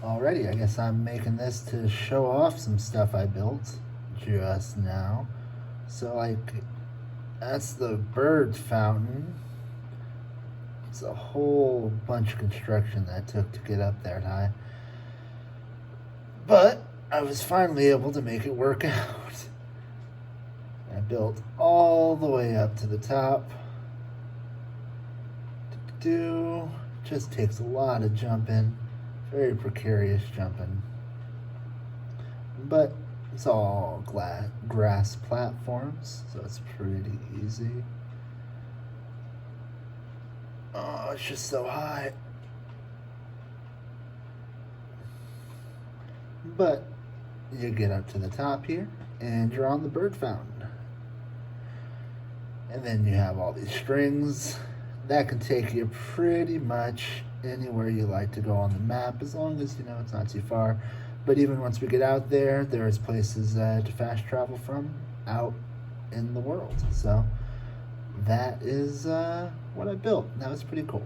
Alrighty, I guess I'm making this to show off some stuff I built just now. So, that's the bird fountain. It's a whole bunch of construction that took to get up there high. But I was finally able to make it work out. I built all the way up to the top. Just takes a lot of jumping. Very precarious jumping. But it's all grass platforms, so it's pretty easy. Oh, it's just so high. But you get up to the top here, and you're on the bird fountain. And then you have all these strings that can take you pretty much anywhere you like to go on the map, as long as you know it's not too far. But even once we get out there, there's places to fast travel from out in the world. So that is what I built. That was pretty cool.